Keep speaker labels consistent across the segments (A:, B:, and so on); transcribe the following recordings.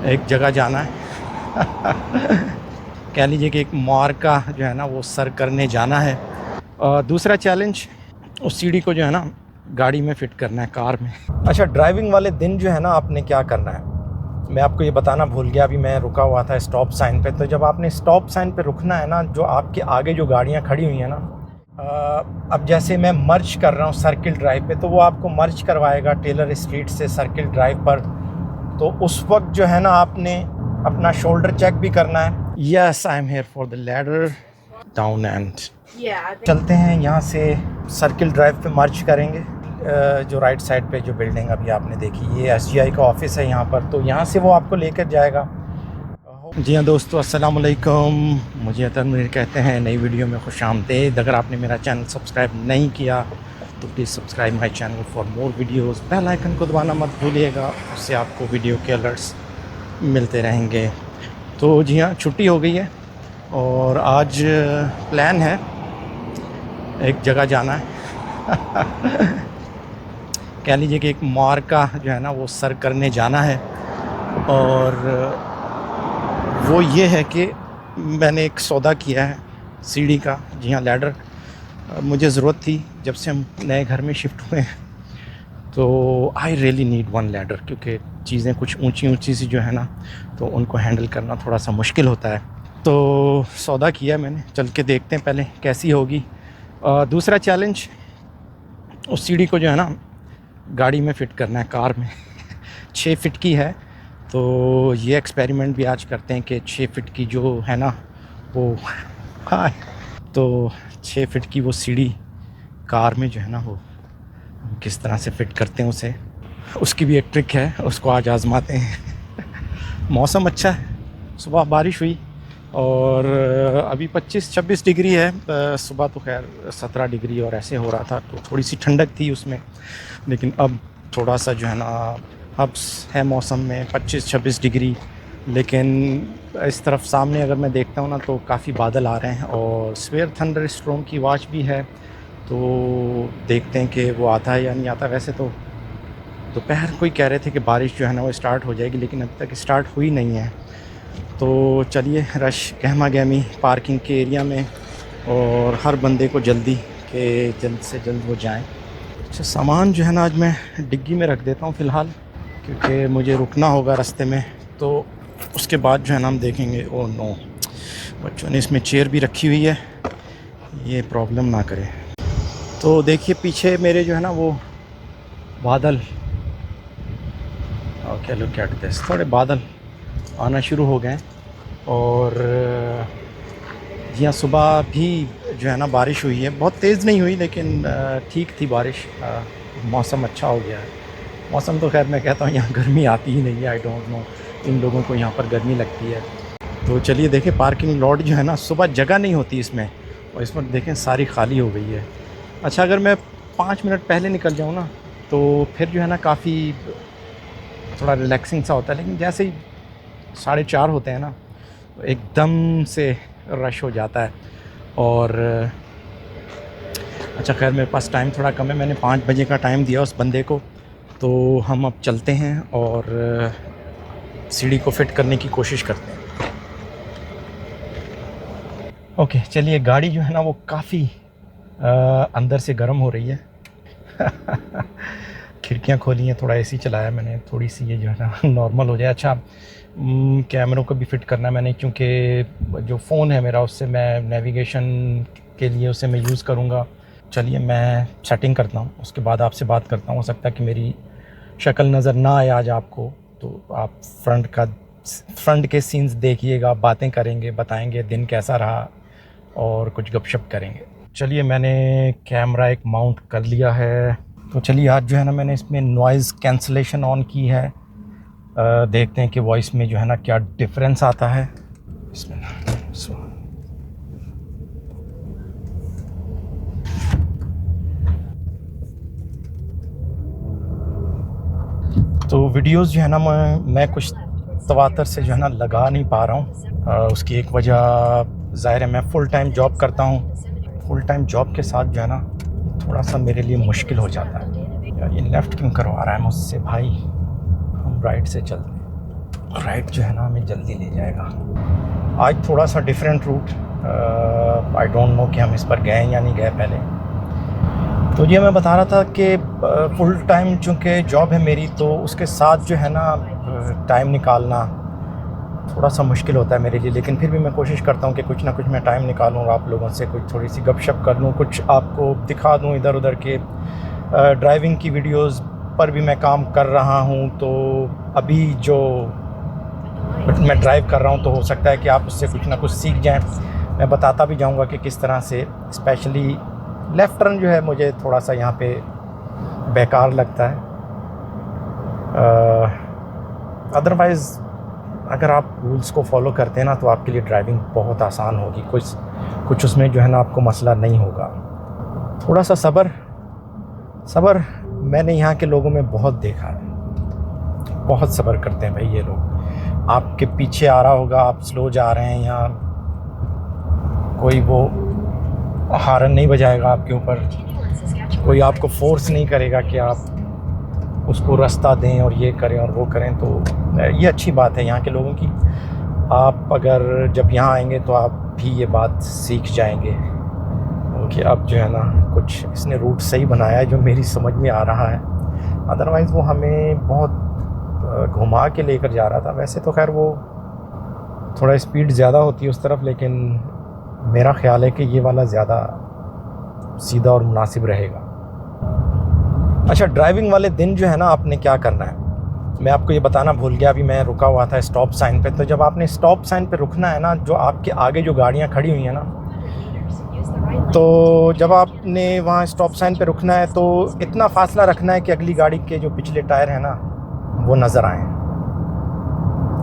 A: एक जगह जाना है। कह लीजिए कि एक मार्का जो है ना वो सर करने जाना है। और दूसरा चैलेंज, उस सीढ़ी को जो है ना गाड़ी में फ़िट करना है, कार में। अच्छा, ड्राइविंग वाले दिन जो है ना आपने क्या करना है, मैं आपको ये बताना भूल गया। अभी मैं रुका हुआ था स्टॉप साइन पे, तो जब आपने स्टॉप साइन पे रुकना है ना, जो आपके आगे जो गाड़ियाँ खड़ी हुई हैं ना, अब जैसे मैं मर्ज कर रहा हूँ सर्किल ड्राइव पे, तो वो आपको मर्ज करवाएगा टेलर स्ट्रीट से सर्किल ड्राइव पर। तो उस वक्त जो है ना आपने अपना शोल्डर चेक भी करना है। Yes, I am here for the ladder down and चलते हैं यहाँ से सर्किल ड्राइव पे मर्ज करेंगे। जो राइट साइड पे जो बिल्डिंग अभी आपने देखी, ये एसजीआई का ऑफिस है यहाँ पर, तो यहाँ से वो आपको लेकर जाएगा। जी हाँ दोस्तों, अस्सलाम वालेकुम। मुझे तनवीर कहते हैं। नई वीडियो में खुशामदीद। अगर आपने मेरा चैनल सब्सक्राइब नहीं किया तो please subscribe my channel for more videos. Bell icon को दबाना मत भूलिएगा, उससे आपको वीडियो के अलर्ट्स मिलते रहेंगे। तो जी हाँ, छुट्टी हो गई है और आज प्लान है एक जगह जाना है। कह लीजिए कि एक मार्का जो है ना वो सर करने जाना है। और वो ये है कि मैंने एक सौदा किया है सीढ़ी का। जी हाँ, लैडर मुझे ज़रूरत थी जब से हम नए घर में शिफ्ट हुए हैं, तो I really need one ladder, क्योंकि चीज़ें कुछ ऊंची ऊंची सी जो है ना, तो उनको हैंडल करना थोड़ा सा मुश्किल होता है। तो सौदा किया मैंने, चल के देखते हैं पहले कैसी होगी। दूसरा चैलेंज, उस सीढ़ी को जो है ना गाड़ी में फ़िट करना है, कार में। 6 फीट की है, तो ये एक्सपेरिमेंट भी आज करते हैं कि 6 फीट की जो है ना वो हाँ, तो 6 फीट की वो सीढ़ी कार में जो है ना वो हम किस तरह से फ़िट करते हैं उसे, उसकी भी एक ट्रिक है, उसको आज आज़माते हैं। मौसम अच्छा है, सुबह बारिश हुई और अभी 25-26 डिग्री है। सुबह तो खैर 17 डिग्री और ऐसे हो रहा था, तो थोड़ी सी ठंडक थी उसमें। लेकिन अब थोड़ा सा जो है ना हब्स है मौसम में, 25-26 डिग्री। लेकिन इस तरफ सामने अगर मैं देखता हूँ ना तो काफ़ी बादल आ रहे हैं और स्वेयर थंडर स्टॉर्म की वाच भी है। तो देखते हैं कि वो आता है या नहीं आता। वैसे तो दोपहर कोई कह रहे थे कि बारिश जो है ना वो स्टार्ट हो जाएगी, लेकिन अभी तक स्टार्ट हुई नहीं है। तो चलिए, रश गहमा गहमी पार्किंग के एरिया में और हर बंदे को जल्दी कि जल्द से जल्द वो जाएं। अच्छा, सामान जो है ना आज मैं डिग्गी में रख देता हूँ फ़िलहाल, क्योंकि मुझे रुकना होगा रास्ते में, तो उसके बाद जो है ना हम देखेंगे। ओह नो, बच्चों ने इसमें चेयर भी रखी हुई है, ये प्रॉब्लम ना करे। तो देखिए पीछे मेरे जो है ना वो बादल, ओके लुक एट दिस, थोड़े बादल आना शुरू हो गए। और जी हाँ, सुबह भी जो है ना बारिश हुई है, बहुत तेज़ नहीं हुई लेकिन ठीक थी बारिश। मौसम अच्छा हो गया है। मौसम तो खैर मैं कहता हूँ यहाँ गर्मी आती ही नहीं है। आई डोंट नो इन लोगों को यहाँ पर गर्मी लगती है। तो चलिए देखें, पार्किंग लॉट जो है ना, सुबह जगह नहीं होती इसमें, और इस वक्त देखें सारी खाली हो गई है। अच्छा, अगर मैं 5 मिनट पहले निकल जाऊँ ना तो फिर जो है ना काफ़ी थोड़ा रिलैक्सिंग सा होता है, लेकिन जैसे ही 4:30 होते हैं ना तो एकदम से रश हो जाता है। और अच्छा खैर मेरे पास टाइम थोड़ा कम है, मैंने 5 बजे का टाइम दिया उस बंदे को। तो हम अब चलते हैं और सीढ़ी को फिट करने की कोशिश करते हैं। ओके चलिए, गाड़ी जो है ना वो काफ़ी अंदर से गर्म हो रही है। खिड़कियाँ खोली हैं, थोड़ा एसी चलाया मैंने, थोड़ी सी ये जो है ना नॉर्मल हो जाए। अच्छा, कैमरों को भी फिट करना है मैंने, क्योंकि जो फ़ोन है मेरा उससे मैं नेविगेशन के लिए उसे मैं यूज़ करूँगा। चलिए मैं सेटिंग करता हूँ, उसके बाद आपसे बात करता हूँ। हो सकता है कि मेरी शक्ल नज़र ना आए आज आपको, तो आप फ्रंट के सीन्स देखिएगा, बातें करेंगे, बताएंगे दिन कैसा रहा और कुछ गपशप करेंगे। चलिए मैंने कैमरा एक माउंट कर लिया है। तो चलिए आज जो है ना मैंने इसमें नॉइज़ कैंसलेशन ऑन की है। देखते हैं कि वॉइस में जो है ना क्या डिफरेंस आता है इसमें। तो वीडियोस जो है ना मैं कुछ तवातर से जो है ना लगा नहीं पा रहा हूँ। उसकी एक वजह ज़ाहिर है, मैं फ़ुल टाइम जॉब करता हूँ। फुल टाइम जॉब के साथ जो है ना थोड़ा सा मेरे लिए मुश्किल हो जाता है। यार ये लेफ़्ट क्यों करवा रहा है मुझसे भाई, हम राइट से चलते हैं। राइट जो है ना हमें जल्दी ले जाएगा। आज थोड़ा सा different route, I don't know कि हम इस पर गए या नहीं गए पहले। तो ये मैं बता रहा था कि फुल टाइम चूँकि जॉब है मेरी, तो उसके साथ जो है ना टाइम निकालना थोड़ा सा मुश्किल होता है मेरे लिए, लेकिन फिर भी मैं कोशिश करता हूँ कि कुछ ना कुछ मैं टाइम निकालूँ, आप लोगों से कुछ थोड़ी सी गपशप कर लूँ, कुछ आपको दिखा दूँ इधर उधर के। ड्राइविंग की वीडियोस पर भी मैं काम कर रहा हूँ, तो अभी जो मैं ड्राइव कर रहा हूँ तो हो सकता है कि आप उससे कुछ ना कुछ सीख जाएं। मैं बताता भी जाऊँगा कि किस तरह से, स्पेशली लेफ़्ट टर्न जो है मुझे थोड़ा सा यहाँ पे बेकार लगता है। अदरवाइज़ अगर आप रूल्स को फॉलो करते हैं ना तो आपके लिए ड्राइविंग बहुत आसान होगी, कुछ उसमें जो है ना आपको मसला नहीं होगा। थोड़ा सा सब्र मैंने यहाँ के लोगों में बहुत देखा है, बहुत सब्र करते हैं भाई ये लोग। आपके पीछे आ रहा होगा, आप स्लो जा रहे हैं, या कोई वो हॉर्न नहीं बजाएगा आपके ऊपर, कोई आपको फोर्स नहीं करेगा कि आप उसको रास्ता दें और ये करें और वो करें। तो ये अच्छी बात है यहाँ के लोगों की। आप अगर जब यहाँ आएंगे तो आप भी ये बात सीख जाएंगे कि अब जो है ना कुछ इसने रूट सही बनाया है जो मेरी समझ में आ रहा है। अदरवाइज़ वो हमें बहुत घुमा के लेकर जा रहा था। वैसे तो खैर वो थोड़ा स्पीड ज़्यादा होती है उस तरफ, लेकिन मेरा ख़्याल है कि ये वाला ज़्यादा सीधा और मुनासिब रहेगा। अच्छा, ड्राइविंग वाले दिन जो है ना आपने क्या करना है, मैं आपको ये बताना भूल गया। अभी मैं रुका हुआ था स्टॉप साइन पे, तो जब आपने स्टॉप साइन पे रुकना है ना, जो आपके आगे जो गाड़ियाँ खड़ी हुई हैं ना, तो जब आपने वहाँ स्टॉप साइन पे रुकना है तो इतना फासला रखना है कि अगली गाड़ी के जो पिछले टायर हैं ना वो नज़र आएँ।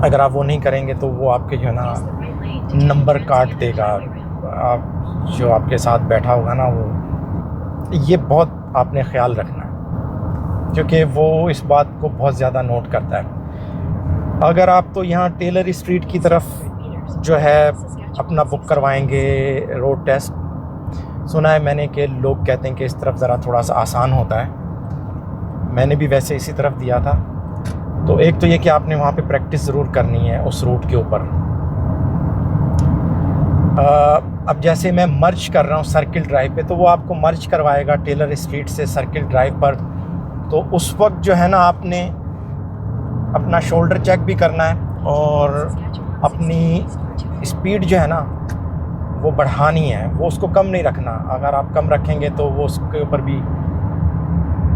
A: अगर आप वो नहीं करेंगे तो वो आपके जो है ना नंबर काट देगा। आप जो आपके साथ बैठा होगा ना, वो ये बहुत आपने ख्याल रखना है, क्योंकि वो इस बात को बहुत ज़्यादा नोट करता है। अगर आप तो यहाँ टेलर स्ट्रीट की तरफ जो है अपना बुक करवाएंगे रोड टेस्ट, सुना है मैंने कि लोग कहते हैं कि इस तरफ ज़रा थोड़ा सा आसान होता है। मैंने भी वैसे इसी तरफ दिया था। तो एक तो ये कि आपने वहाँ पे प्रैक्टिस ज़रूर करनी है उस रूट के ऊपर। अब जैसे मैं मर्ज कर रहा हूँ सर्किल ड्राइव पे, तो वो आपको मर्ज करवाएगा टेलर स्ट्रीट से सर्किल ड्राइव पर। तो उस वक्त जो है ना आपने अपना शोल्डर चेक भी करना है और अपनी स्पीड जो है ना वो बढ़ानी है, वो उसको कम नहीं रखना। अगर आप कम रखेंगे तो वो उसके ऊपर भी,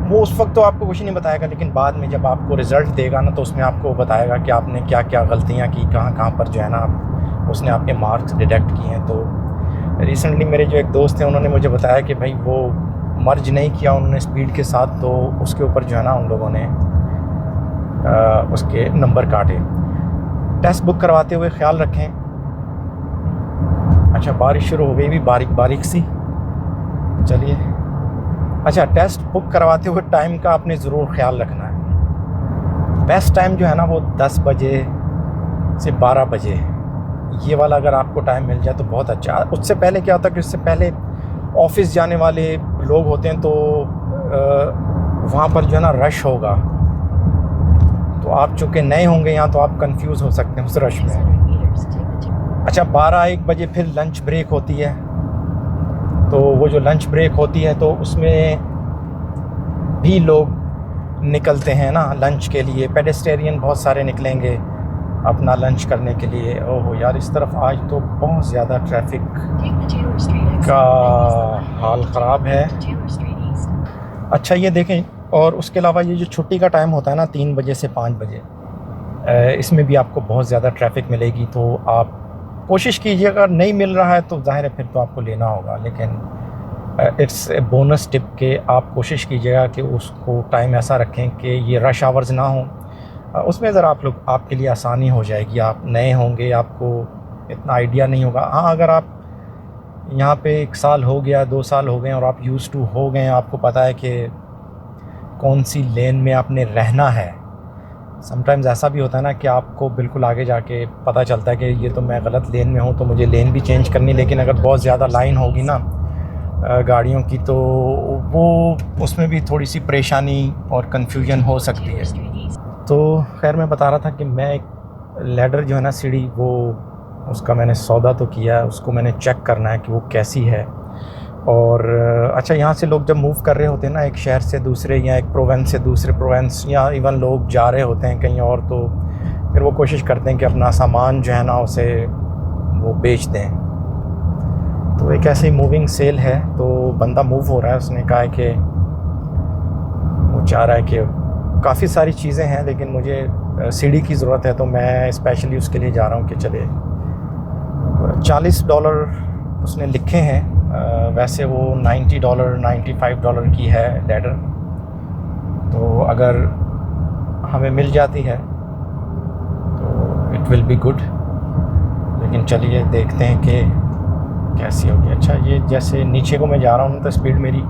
A: वो उस वक्त तो आपको कुछ नहीं बताएगा, लेकिन बाद में जब आपको रिज़ल्ट देगा ना तो उसमें आपको बताएगा कि आपने क्या क्या गलतियाँ की, कहाँ कहाँ पर जो है ना उसने आपके मार्क्स डिडक्ट किए हैं। तो रिसेंटली मेरे जो एक दोस्त हैं उन्होंने मुझे बताया कि भाई वो मर्ज नहीं किया उन्होंने स्पीड के साथ, तो उसके ऊपर जो है ना उन लोगों ने उसके नंबर काटे। टेस्ट बुक करवाते हुए ख्याल रखें। अच्छा, बारिश शुरू हो गई भी, बारीक बारीक सी। चलिए, अच्छा, टेस्ट बुक करवाते हुए टाइम का आपने ज़रूर ख्याल रखना है। बेस्ट टाइम जो है ना वो 10 बजे से 12 बजे, ये वाला अगर आपको टाइम मिल जाए तो बहुत अच्छा। उससे पहले क्या होता है कि उससे पहले ऑफिस जाने वाले लोग होते हैं, तो वहाँ पर जो है ना रश होगा। तो आप चूँकि नए होंगे यहाँ, तो आप कंफ्यूज हो सकते हैं उस रश में। अच्छा, 12-1 बजे फिर लंच ब्रेक होती है। तो वो जो लंच ब्रेक होती है तो उसमें भी लोग निकलते हैं ना लंच के लिए। पेडेस्टेरियन बहुत सारे निकलेंगे अपना लंच करने के लिए। ओहो यार, इस तरफ आज तो बहुत ज़्यादा ट्रैफिक का हाल ख़राब है। अच्छा, ये देखें, और उसके अलावा ये जो छुट्टी का टाइम होता है ना 3 बजे से 5 बजे, इसमें भी आपको बहुत ज़्यादा ट्रैफिक मिलेगी। तो आप कोशिश कीजिए, अगर नहीं मिल रहा है तो ज़ाहिर है फिर तो आपको लेना होगा, लेकिन इट्स ए बोनस टिप के आप कोशिश कीजिएगा कि उसको टाइम ऐसा रखें कि ये रश आवर्स ना हो। उसमें ज़रा आपके लिए आसानी हो जाएगी। आप नए होंगे, आपको इतना आइडिया नहीं होगा। हाँ, अगर आप यहाँ पे 1 साल हो गया, 2 साल हो गए और आप यूज़ टू हो गए, आपको पता है कि कौन सी लेन में आपने रहना है। समटाइम्स ऐसा भी होता है ना कि आपको बिल्कुल आगे जाके पता चलता है कि ये तो मैं गलत लेन में हूँ, तो मुझे लेन भी चेंज करनी। लेकिन अगर बहुत ज़्यादा लाइन होगी ना गाड़ियों की, तो वो उसमें भी थोड़ी सी परेशानी और कन्फ्यूजन हो सकती है। तो खैर, मैं बता रहा था कि मैं लैडर जो है ना सीढ़ी, वो उसका मैंने सौदा तो किया है, उसको मैंने चेक करना है कि वो कैसी है। और अच्छा, यहाँ से लोग जब मूव कर रहे होते हैं ना एक शहर से दूसरे, या एक प्रोविंस से दूसरे प्रोविंस, या इवन लोग जा रहे होते हैं कहीं और, तो फिर वो कोशिश करते हैं कि अपना सामान जो है ना उसे वो बेच दें। तो एक ऐसे ही मूविंग सेल है, तो बंदा मूव हो रहा है, उसने कहा है कि वो चाह रहा है कि काफ़ी सारी चीज़ें हैं लेकिन मुझे सीढ़ी की ज़रूरत है, तो मैं स्पेशली उसके लिए जा रहा हूँ कि चले $40 उसने लिखे हैं। वैसे वो $90 $95 की है लैडर, तो अगर हमें मिल जाती है तो इट विल बी गुड। लेकिन चलिए देखते हैं कि कैसी होगी। अच्छा, ये जैसे नीचे को मैं जा रहा हूँ तो स्पीड मेरी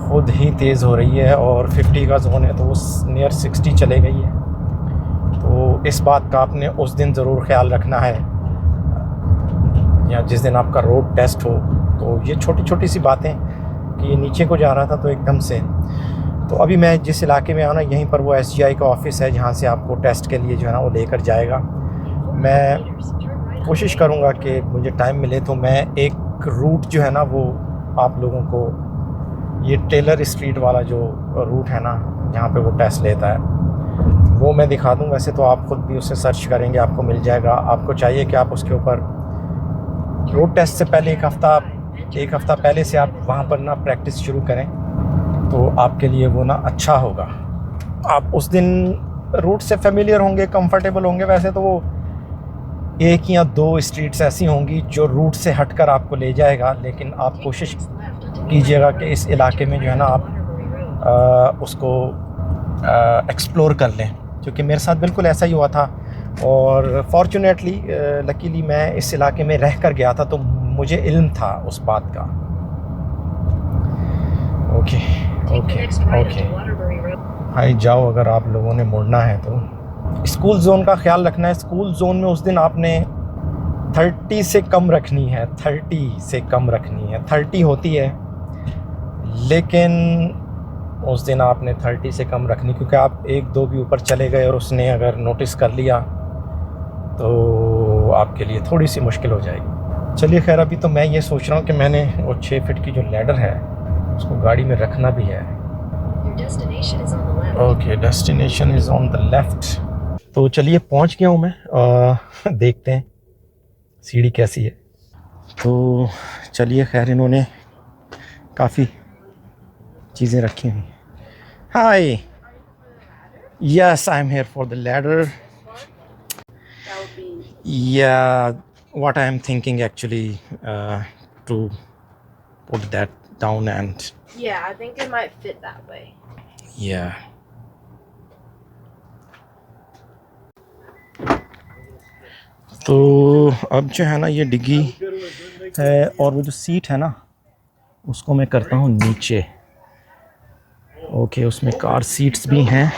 A: खुद ही तेज़ हो रही है, और 50 का जोन है तो वो नियर 60 चले गई है। तो इस बात का आपने उस दिन ज़रूर ख्याल रखना है, या जिस दिन आपका रोड टेस्ट हो। तो ये छोटी छोटी सी बातें कि ये नीचे को जा रहा था तो एकदम से, तो अभी मैं जिस इलाके में आना, यहीं पर वो SGI का ऑफ़िस है जहाँ से आपको टेस्ट के लिए जो है ना वो लेकर जाएगा। मैं कोशिश करूँगा कि मुझे टाइम मिले तो मैं एक रूट जो है ना वो आप लोगों को, ये टेलर स्ट्रीट वाला जो रूट है ना जहाँ पे वो टेस्ट लेता है, वो मैं दिखा दूँ। वैसे तो आप ख़ुद भी उसे सर्च करेंगे, आपको मिल जाएगा। आपको चाहिए कि आप उसके ऊपर रोड टेस्ट से पहले एक हफ़्ता पहले से आप वहाँ पर ना प्रैक्टिस शुरू करें, तो आपके लिए वो ना अच्छा होगा। आप उस दिन रूट से फेमिलियर होंगे, कंफर्टेबल होंगे। वैसे तो वो 1 या 2 स्ट्रीट्स ऐसी होंगी जो रूट से हटकर आपको ले जाएगा, लेकिन आप कोशिश कीजिएगा कि इस इलाके में जो है ना आप उसको एक्सप्लोर कर लें, क्योंकि मेरे साथ बिल्कुल ऐसा ही हुआ था। और फॉर्चुनेटली लकीली मैं इस इलाके में रह कर गया था, तो मुझे इल्म था उस बात का। ओके ओके ओके, भाई जाओ, अगर आप लोगों ने मुड़ना है तो। स्कूल जोन का ख्याल रखना है। स्कूल जोन में उस दिन आपने 30 से कम रखनी है, 30 से कम रखनी है। 30 होती है लेकिन उस दिन आपने 30 से कम रखनी, क्योंकि आप 1-2 भी ऊपर चले गए और उसने अगर नोटिस कर लिया तो आपके लिए थोड़ी सी मुश्किल हो जाएगी। चलिए खैर, अभी तो मैं ये सोच रहा हूँ कि मैंने वो 6 फीट की जो लैडर है उसको गाड़ी में रखना भी है। Okay, destination is on the left. तो चलिए पहुँच गया हूँ मैं। देखते हैं सीढ़ी कैसी है। तो चलिए खैर, इन्होंने काफ़ी चीज़ें रखी हुई। Hi, yes, I am here for the ladder. Yeah what I am thinking actually to put that down and
B: Yeah, I think it might fit that way.
A: yeah. तो अब जो है ना ये डिग्गी है, और वो जो सीट है ना उसको मैं करता हूँ नीचे। ओके, उसमें कार सीट्स भी हैं,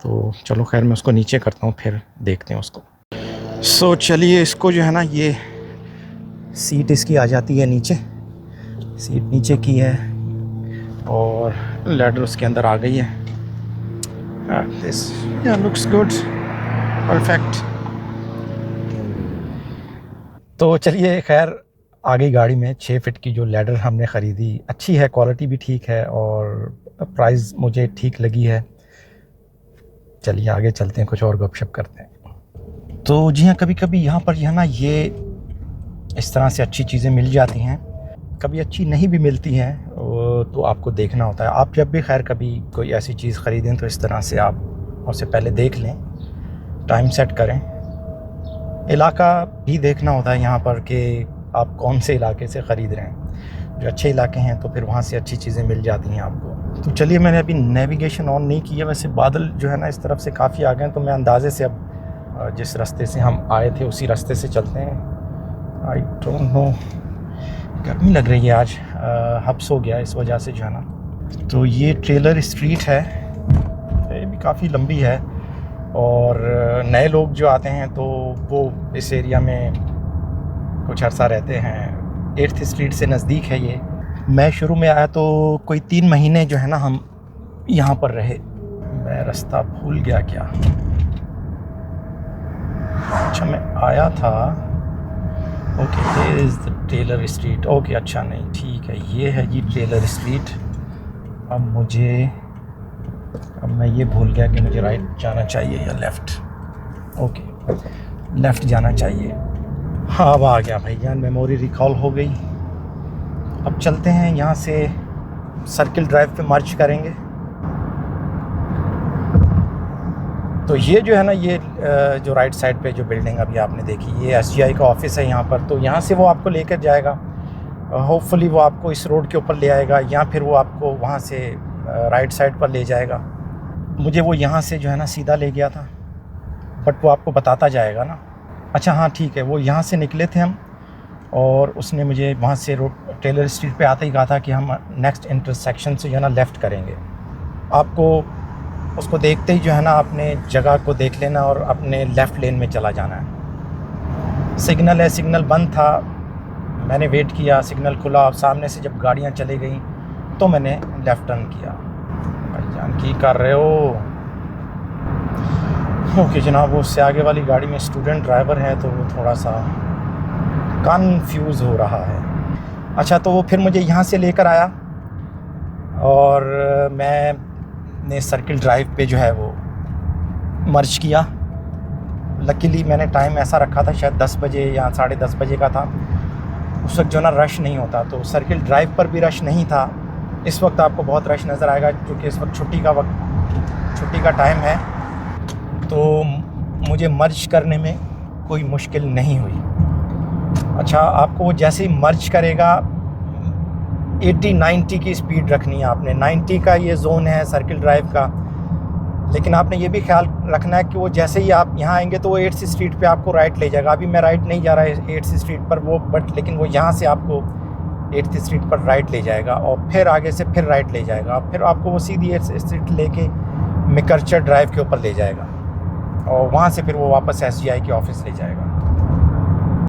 A: तो चलो खैर मैं उसको नीचे करता हूँ, फिर देखते हैं उसको। सो चलिए, इसको जो है ना ये सीट इसकी आ जाती है नीचे, सीट नीचे की है और लैडर उसके अंदर आ गई है। This looks good, perfect. तो चलिए खैर, आ गई गाड़ी में 6 फीट की जो लैडर हमने ख़रीदी। अच्छी है, क्वालिटी भी ठीक है और प्राइस मुझे ठीक लगी है। चलिए आगे चलते हैं, कुछ और गपशप करते हैं। तो जी हाँ, कभी कभी यहाँ पर जो है ना ये इस तरह से अच्छी चीज़ें मिल जाती हैं, कभी अच्छी नहीं भी मिलती हैं, तो आपको देखना होता है। आप जब भी खैर कभी कोई ऐसी चीज़ ख़रीदें तो इस तरह से आप उससे पहले देख लें, टाइम सेट करें। इलाका भी देखना होता है यहाँ पर कि आप कौन से इलाके से ख़रीद रहे हैं। जो अच्छे इलाके हैं तो फिर वहाँ से अच्छी चीज़ें मिल जाती हैं आपको। तो चलिए, मैंने अभी नेविगेशन ऑन नहीं किया। वैसे बादल जो है ना इस तरफ से काफ़ी आ गए हैं, तो मैं अंदाज़े से अब जिस रास्ते से हम आए थे उसी रास्ते से चलते हैं। आई डोंट नो, गर्मी लग रही है आज, हब्स हो गया इस वजह से जो है ना। तो ये टेलर स्ट्रीट है, ये भी काफ़ी लंबी है और नए लोग जो आते हैं तो वो इस एरिया में कुछ अर्सा रहते हैं। 8th स्ट्रीट से नज़दीक है ये। मैं शुरू में आया तो कोई 3 महीने जो है ना हम यहाँ पर रहे। मैं रास्ता भूल गया क्या? अच्छा मैं आया था, okay there is the Taylor street, okay अच्छा नहीं ठीक है, ये है जी टेलर स्ट्रीट। अब मैं ये भूल गया कि मुझे राइट जाना चाहिए या लेफ़्ट। ओके लेफ़्ट जाना चाहिए। हाँ अब आ गया भाईजान, मेमोरी रिकॉल हो गई। अब चलते हैं यहाँ से, सर्किल ड्राइव पे मार्च करेंगे। तो ये जो है ना, ये जो राइट साइड पे जो बिल्डिंग अभी आपने देखी, ये SGI का ऑफिस है यहाँ पर। तो यहाँ से वो आपको लेकर जाएगा, होपफुली वो आपको इस रोड के ऊपर ले आएगा, या फिर वो आपको वहाँ से राइट साइड पर ले जाएगा। मुझे वो यहाँ से जो है ना सीधा ले गया था, बट वो आपको बताता जाएगा ना। अच्छा हाँ ठीक है, वो यहाँ से निकले थे हम, और उसने मुझे वहाँ से रोड टेलर स्ट्रीट पे आते ही कहा था कि हम नेक्स्ट इंटरसेक्शन से जो है ना लेफ़्ट करेंगे। आपको उसको देखते ही जो है ना अपने जगह को देख लेना और अपने लेफ़्ट लेन में चला जाना है। सिग्नल है, सिग्नल बंद था, मैंने वेट किया, सिग्नल खुला। अब सामने से जब गाड़ियाँ चली गई तो मैंने लेफ़्ट टर्न किया। भाईजान की कर रहे हो? ओके जनाब, वो उससे आगे वाली गाड़ी में स्टूडेंट ड्राइवर है तो वो थोड़ा सा कन्फ्यूज़ हो रहा है। अच्छा तो वो फिर मुझे यहाँ से लेकर आया और मैंने सर्किल ड्राइव पे जो है वो मर्ज किया। लकीली मैंने टाइम ऐसा रखा था, शायद 10 बजे या 10:30 बजे का था। उस वक्त जो ना रश नहीं होता, तो सर्किल ड्राइव पर भी रश नहीं था। इस वक्त आपको बहुत रश नज़र आएगा क्योंकि इस वक्त छुट्टी का टाइम है। तो मुझे मर्ज करने में कोई मुश्किल नहीं हुई। अच्छा आपको वो जैसे ही मर्ज करेगा 80-90 की स्पीड रखनी है आपने। 90 का ये जोन है सर्किल ड्राइव का, लेकिन आपने ये भी ख्याल रखना है कि वो जैसे ही आप यहाँ आएंगे तो वो 8th स्ट्रीट पे आपको राइट ले जाएगा। अभी मैं राइट नहीं जा रहा है 8th स्ट्रीट पर वो, बट लेकिन वो यहाँ से आपको 8th स्ट्रीट पर राइट ले जाएगा और फिर आगे से फिर राइट ले जाएगा। फिर आपको वो सीधी 8th स्ट्रीट लेके मैकआर्थर ड्राइव के ऊपर ले जाएगा और वहाँ से फिर वो वापस SGI के ऑफिस ले जाएगा।